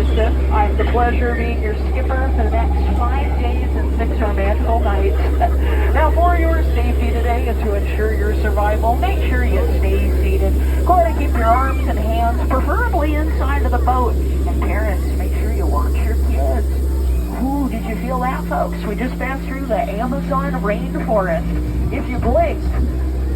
Kristen. I have the pleasure of being your skipper for the next 5 days and 6 romantical nights. Now, for your safety today and to ensure your survival, make sure you stay seated. Go ahead and keep your arms and hands preferably inside of the boat. And parents, make sure you watch your kids. Ooh, did you feel that, folks? We just passed through the Amazon rainforest. If you blinked,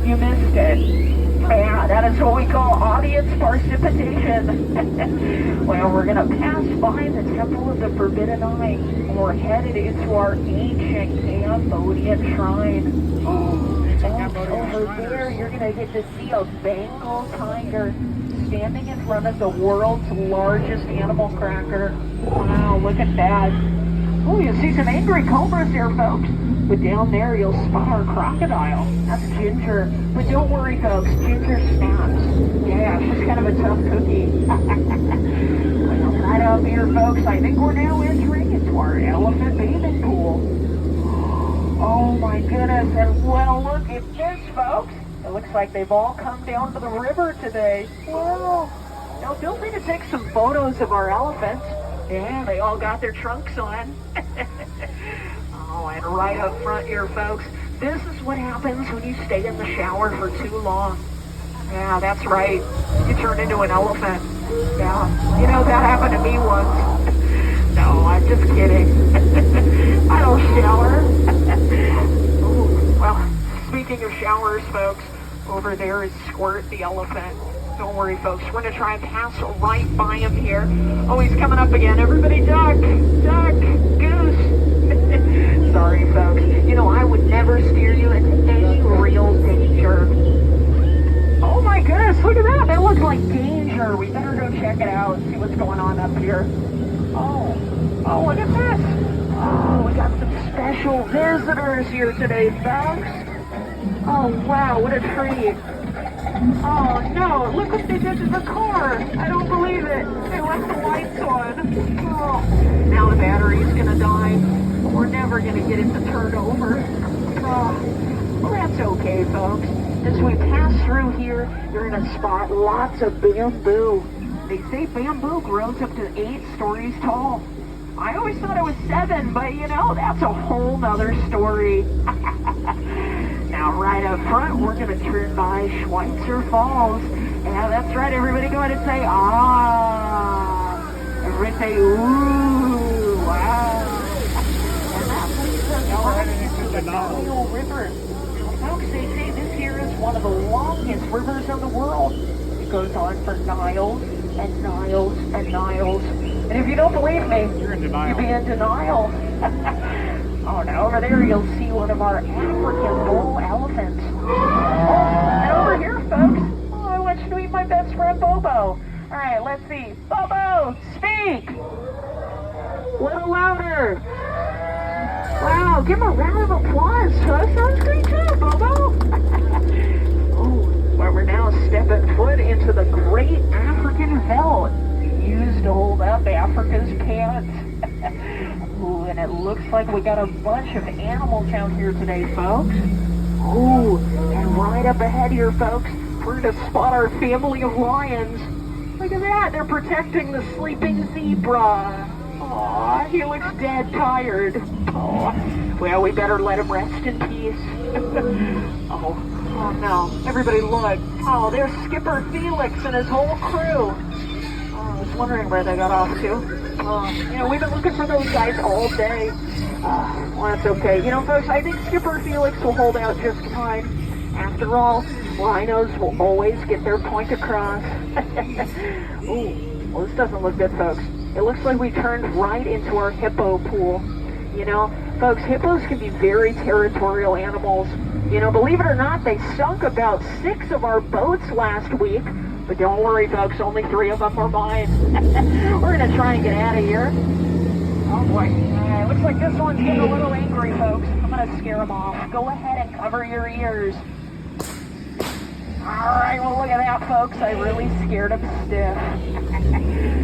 you missed it. Yeah, that is what we call audience participation. Well, we're going to pass by the Temple of the Forbidden Eye, and we're headed into our ancient Cambodian shrine. Over there, you're going to get to see a Bengal tiger standing in front of the world's largest animal cracker. Wow, look at that. Oh, you see some angry cobras here, folks. But down there, you'll spot our crocodile. That's Ginger. But don't worry, folks. Ginger snaps. Yeah, she's kind of a tough cookie. Well, right up here, folks, I think we're now entering into our elephant bathing pool. Oh, my goodness. And, well, look at this, folks. It looks like they've all come down to the river today. Wow. Now, feel free to take some photos of our elephants. Yeah, they all got their trunks on. Oh, and right up front here, folks, this is what happens when you stay in the shower for too long. Yeah, that's right. You turn into an elephant. Yeah, you know, that happened to me once. No, I'm just kidding. I don't shower. Ooh, well, speaking of showers, folks, over there is Squirt the elephant. Don't worry, folks. We're going to try and pass right by him here. Oh, he's coming up again. Everybody duck, duck, goose. Sorry, folks. You know, I would never steer you into any real danger. Oh, my goodness. Look at that. That looks like danger. We better go check it out and see what's going on up here. Oh, look at this. Oh, we got some special visitors here today, folks. Oh, wow. What a treat. Oh no, look what they did to the car. I don't believe it. They left the lights on. Oh, now the battery's gonna die. We're never gonna get it to turn over. Oh, well, that's okay, folks. As we pass through here, you're gonna spot lots of bamboo. They say bamboo grows up to 8 stories tall. I always thought it was 7, but you know, that's a whole nother story. Now, right up front, we're going to turn by Schweitzer Falls. Yeah, that's right. Everybody go ahead and say, ah. Everybody say, ooh, wow. And that leads us right into the Nile River. Folks, they say this here is one of the longest rivers in the world. It goes on for Niles and Niles and Niles. And if you don't believe me, you're in denial. You'll be in denial. Oh, now over there you'll see one of our African bull elephants. Oh, and over here, folks, I want you to meet my best friend, Bobo. All right, let's see. Bobo, speak! A little louder. Wow, give him a round of applause, Tuss. That was a great job, Bobo. Oh, well, we're now stepping foot into the great African veldt, used to hold up Africa's pants. Ooh, and it looks like we got a bunch of animals out here today, folks. Ooh, and right up ahead here, folks, we're going to spot our family of lions. Look at that, they're protecting the sleeping zebra. Aw, he looks dead tired. Oh, well, we better let him rest in peace. Oh no, everybody look. Oh, there's Skipper Felix and his whole crew. I was wondering where they got off to. You know, we've been looking for those guys all day. Well, that's okay. You know, folks, I think Skipper Felix will hold out just fine. After all, rhinos will always get their point across. Ooh, well, this doesn't look good, folks. It looks like we turned right into our hippo pool. You know, folks, hippos can be very territorial animals. You know, believe it or not, they sunk about 6 of our boats last week. But don't worry, folks, only 3 of them were mine. We're going to try and get out of here. Oh, boy. Looks like this one's getting a little angry, folks. I'm going to scare them off. Go ahead and cover your ears. All right, well, look at that, folks. I really scared them stiff.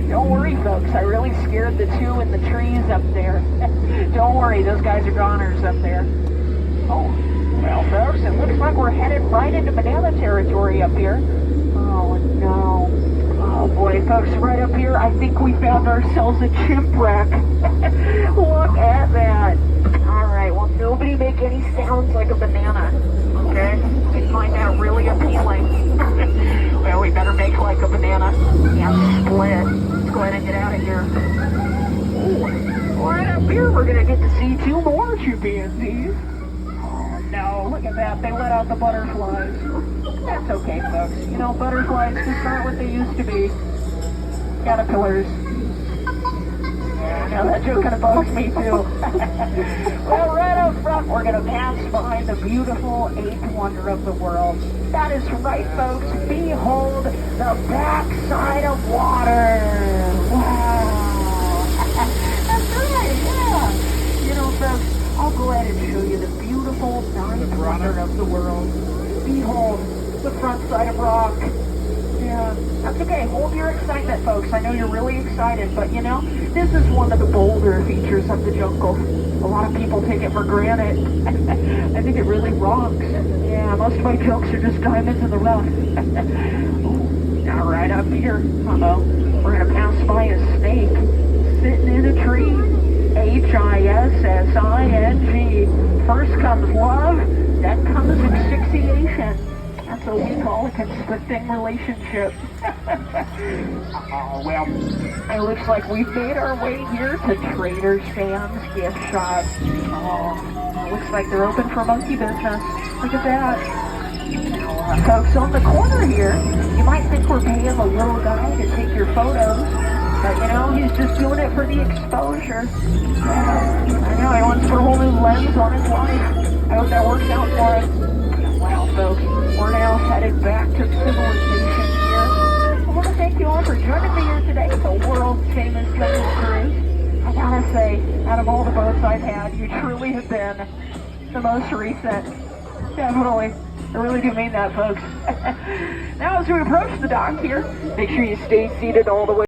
Don't worry, folks. I really scared the 2 in the trees up there. Don't worry, those guys are goners up there. Oh, well, folks, it looks like we're headed right into banana territory up here. Oh, no. Oh boy, folks, right up here, I think we found ourselves a chimp wreck. Look at that. Alright, well, nobody make any sounds like a banana, okay? I find that really appealing. Well, we better make like a banana and split. Let's go ahead and get out of here. Ooh, right up here, we're going to get to see 2 more chimpanzees. Oh, no, look at that. They let out the butterflies. That's okay, folks. You know, butterflies just aren't what they used to be. Caterpillars. Yeah, now that joke kind of bugs me, too. Well, right up front, we're going to pass behind the beautiful 8th wonder of the world. That is right, folks. Behold the backside of water. Wow. That's right, yeah. You know, folks, I'll go ahead and show you the beautiful 9th wonder of the world. Behold the front side of rock. Yeah, that's okay. Hold your excitement, folks. I know you're really excited, but you know, this is one of the bolder features of the jungle. A lot of people take it for granted. I think it really rocks. Yeah, most of my jokes are just diamonds in the rough. Now right up here, we're gonna pass by a snake sitting in a tree. H-I-S-S-I-N-G. First comes love, then comes asphyxiation. That's what we call a conflicting relationship. Oh, well, it looks like we've made our way here to Trader Sam's gift shop. Oh, it looks like they're open for monkey business. Look at that. Now, folks, on the corner here, you might think we're paying a little guy to take your photos, but you know, he's just doing it for the exposure. Yeah, I know, he wants to put a whole new lens on his life. I hope that works out for him. Well, folks, we're now headed back to civilization here. I want to thank you all for joining me here today, the world famous Jungle Cruise. I gotta say, out of all the boats I've had, you truly have been the most recent. Definitely. I really do mean that, folks. Now, as we approach the dock here, make sure you stay seated all the way.